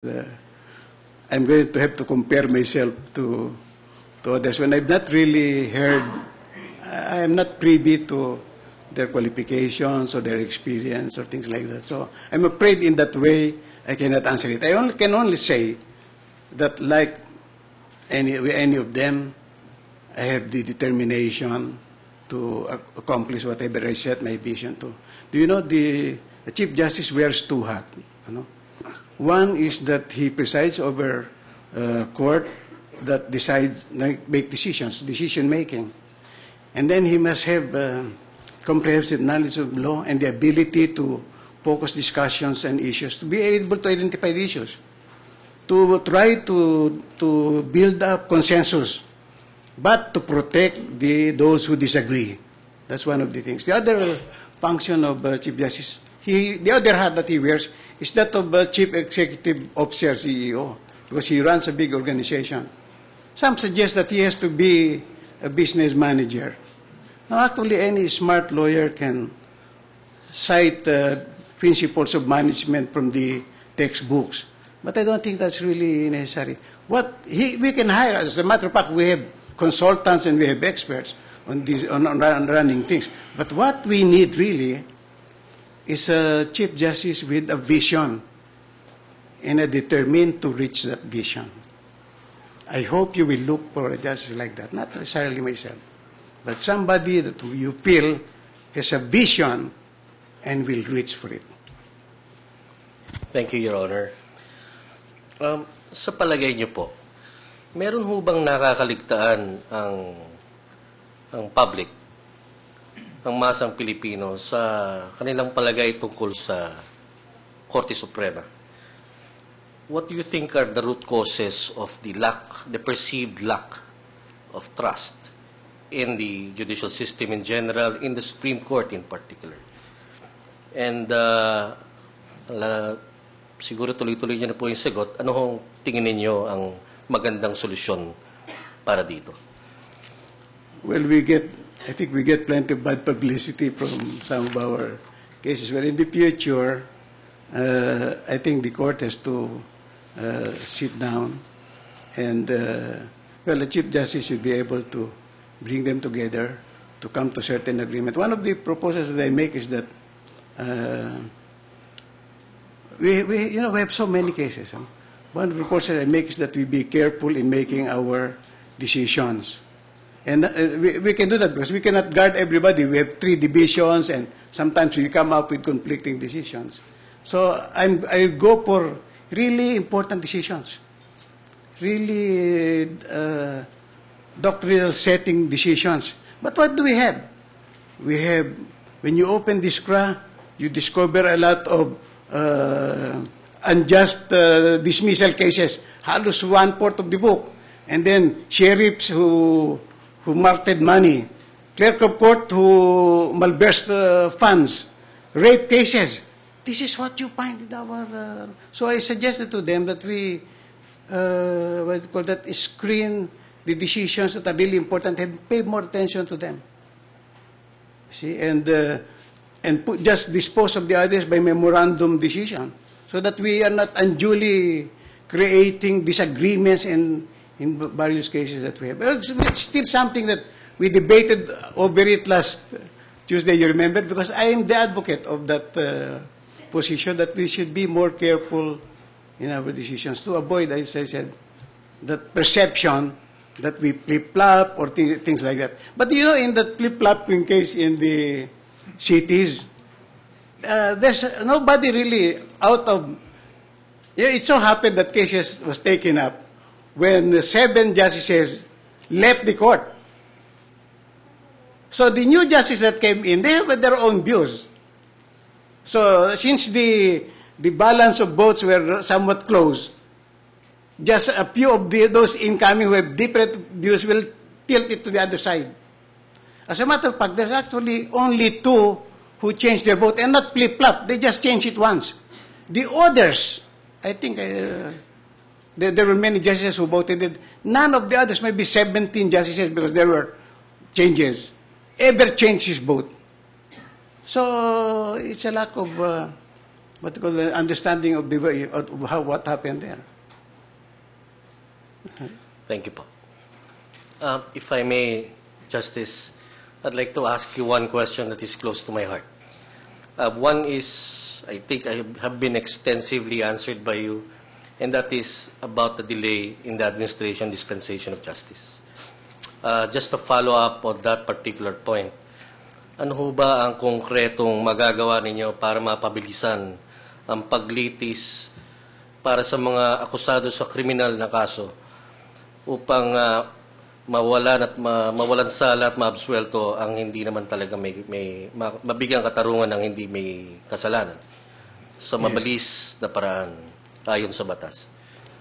uh, I'm going to have to compare myself to others when I've not really heard, I am not privy to their qualifications or their experience or things like that. So I'm afraid in that way I cannot answer it. Can only say that like any of them, I have the determination to accomplish whatever I set my vision to. Do you know the Chief Justice wears two hats? You know? One is that he presides over court that decides, make decisions, decision making. And then he must have comprehensive knowledge of law and the ability to focus discussions and issues, to be able to identify the issues, to try to build up consensus, but to protect those who disagree. That's one of the things. The other function of Chief Justice, the other hat that he wears is that of Chief Executive Officer, CEO, because he runs a big organization. Some suggest that he has to be a business manager. Now, actually, any smart lawyer can cite principles of management from the textbooks. But I don't think that's really necessary. We can hire, as a matter of fact, we have consultants and we have experts on running things. But what we need really is a Chief Justice with a vision and a determined to reach that vision. I hope you will look for a justice like that, not necessarily myself, but somebody that you feel has a vision and will reach for it. Thank you, Your Honor. Sa palagay niyo po, meron ho bang nakakaligtaan ang public, ang masang Pilipino sa kanilang palagay tungkol sa Korte Suprema? What do you think are the root causes of the perceived lack of trust in the judicial system in general, in the Supreme Court in particular? And siguro tuloy-tuloy niyo na po yung sagot. Ano hong tingin ninyo ang magandang solusyon para dito? Well, I think we get plenty of bad publicity from some of our cases. But in the future, I think the court has to sit down and, the Chief Justice should be able to bring them together to come to certain agreement. One of the proposals that I make is that we have so many cases. Huh? One of the proposals I make is that we be careful in making our decisions. And we can do that because we cannot guard everybody. We have 3 divisions and sometimes we come up with conflicting decisions. So I go for really important decisions, really doctrinal setting decisions. But what do we have? We have, when you open the SCRA, you discover a lot of unjust dismissal cases, halos 1/4 of the book. And then sheriffs who marketed money, clerk of court who malversed funds, rape cases. This is what you find in our... so I suggested to them that we, screen the decisions that are really important and pay more attention to them. See, and just dispose of the others by memorandum decision, so that we are not unduly creating disagreements in various cases that we have. It's still something that we debated over it last Tuesday, you remember, because I am the advocate of that position that we should be more careful in our decisions to avoid, as I said, that perception that we flip-flop or things like that. But you know, in that flip-flopping case in the cities, there's nobody really out of... It so happened that cases was taken up when 7 justices left the court. So the new justices that came in, they have their own views. So since the balance of votes were somewhat close, just a few of those incoming who have different views will tilt it to the other side. As a matter of fact, there's actually only 2 who changed their vote, and not flip-flop. They just changed it once. The others, I think there were many justices who voted it. None of the others, maybe 17 justices, because there were changes, ever changed his vote. So it's a lack of what you call the understanding of the way of how what happened there. Thank you po. If I may, Justice, I'd like to ask you one question that is close to my heart. One is, I think I have been extensively answered by you, and that is about the delay in the administration dispensation of justice. Just to follow up on that particular point, ano ho ba ang konkretong magagawa ninyo para mapabilisan ang paglitis para sa mga akusado sa kriminal na kaso upang mawalan sala at maabsuelto ang hindi naman talaga mabigyan katarungan ng hindi may kasalanan sa mabilis na paraan ayon sa batas?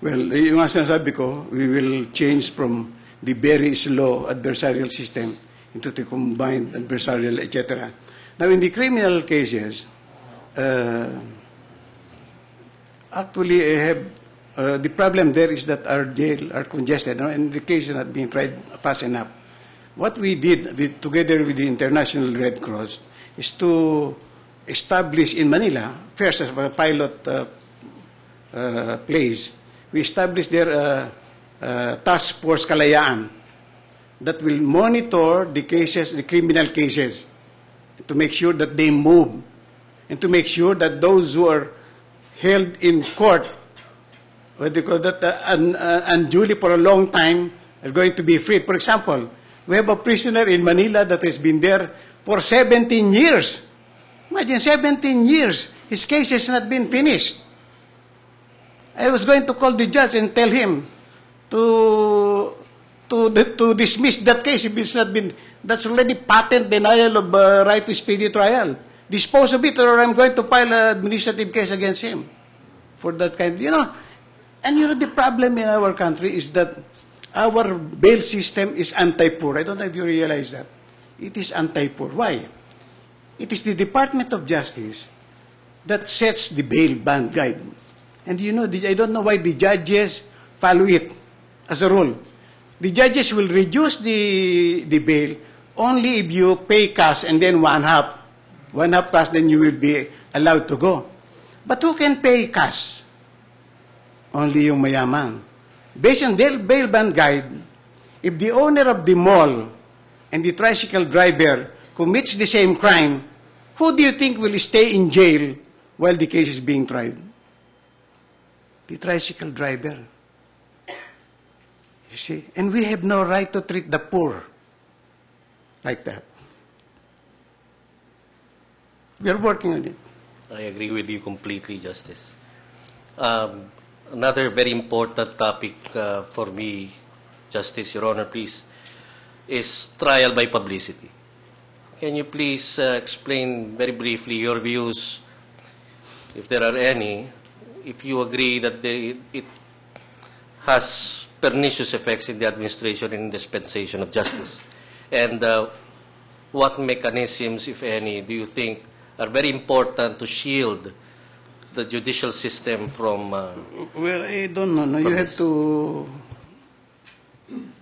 Well, yung nga sinasabi ko, we will change from the very slow adversarial system into the combined adversarial, etc. Now, in the criminal cases, actually, I have the problem there is that our jail are congested, no? And the case is not being tried fast enough. What we did together with the International Red Cross is to establish in Manila, first as a pilot place, we established there a task force Kalayaan that will monitor the cases, the criminal cases, to make sure that they move, and to make sure that those who are held in court, what they call that, unduly for a long time, are going to be freed. For example, we have a prisoner in Manila that has been there for 17 years. Imagine, 17 years. His case has not been finished. I was going to call the judge and tell him to dismiss that case if it's not been, that's already patent denial of right to speedy trial. Dispose of it or I'm going to file an administrative case against him for that kind, and the problem in our country is that our bail system is anti-poor. I don't know if you realize that. It is anti-poor. Why? It is the Department of Justice that sets the bail band guide. And I don't know why the judges follow it as a rule. The judges will reduce the bail only if you pay cash and then one half cash, then you will be allowed to go. But who can pay cash? Only yung mayaman. Based on the bail band guide, if the owner of the mall and the tricycle driver commits the same crime, who do you think will stay in jail while the case is being tried? The tricycle driver. You see? And we have no right to treat the poor like that. We are working on it. I agree with you completely, Justice. Another very important topic for me, Justice, Your Honor, please, is trial by publicity. Can you please explain very briefly your views, if there are any, if you agree that it has pernicious effects in the administration and dispensation of justice? And what mechanisms, if any, do you think are very important to shield the judicial system from... well, I don't know. No, you have to...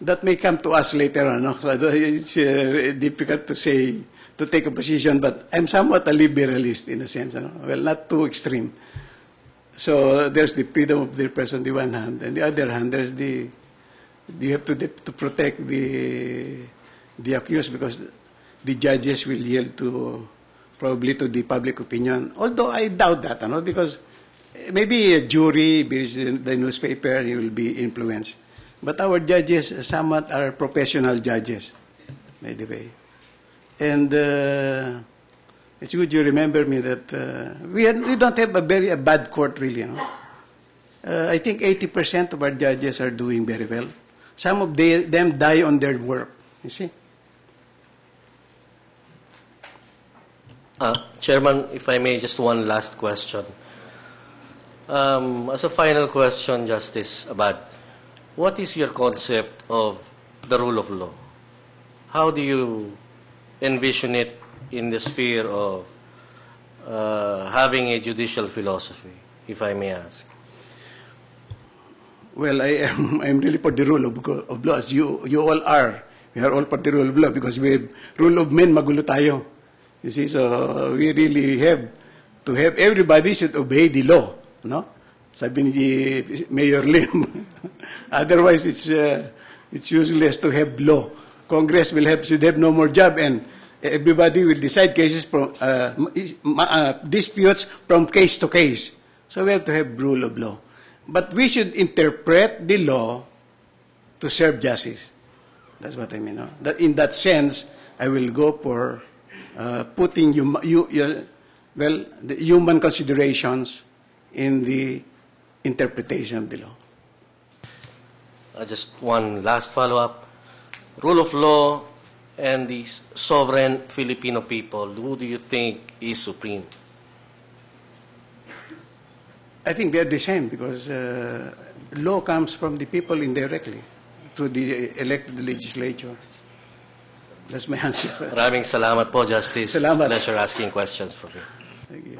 That may come to us later on. No? So it's difficult to say, to take a position, but I'm somewhat a liberalist in a sense. No? Well, not too extreme. So there's the freedom of the person on the one hand, and the other hand, there's you have to protect the accused, because the judges will yield probably to the public opinion. Although I doubt that, because maybe a jury, because the newspaper, he will be influenced. But our judges somewhat are professional judges, by the way. And it's good you remember me that we don't have a very bad court, really. I think 80% of our judges are doing very well. Some of them die on their work, you see. Chairman, if I may, just one last question. As a final question, Justice Abad, what is your concept of the rule of law? How do you envision it in the sphere of having a judicial philosophy, if I may ask? Well, I'm really for the rule of law, as you all are. We are all for the rule of law because we have rule of men, magulo tayo. You see, so we really have to have everybody should obey the law, no? Sabi ni Mayor Lim. Otherwise, it's useless to have law. Congress should have no more job, and everybody will decide cases from disputes from case to case. So we have to have rule of law. But we should interpret the law to serve justice. That's what I mean. No? That in that sense, I will go for putting the human considerations in the interpretation of the law. Just one last follow-up. Rule of law and the sovereign Filipino people, who do you think is supreme? I think they're the same because law comes from the people indirectly through the elected legislature. That's my answer. Maraming salamat po, Justice. Salamat. It's a pleasure asking questions from you. Thank you.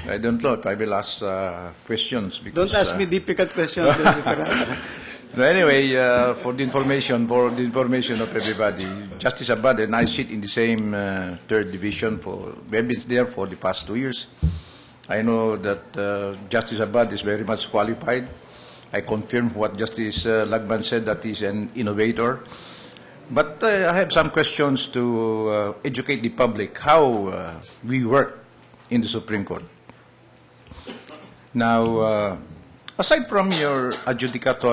I don't know if I will ask questions. Because, Don't ask me difficult questions. No, anyway, for the information of everybody, Justice Abad and I sit in the same third division. We have been there for the past 2 years. I know that Justice Abad is very much qualified. I confirm what Justice Lagban said, that he's an innovator. But I have some questions to educate the public how we work in the Supreme Court. Now, aside from your adjudicator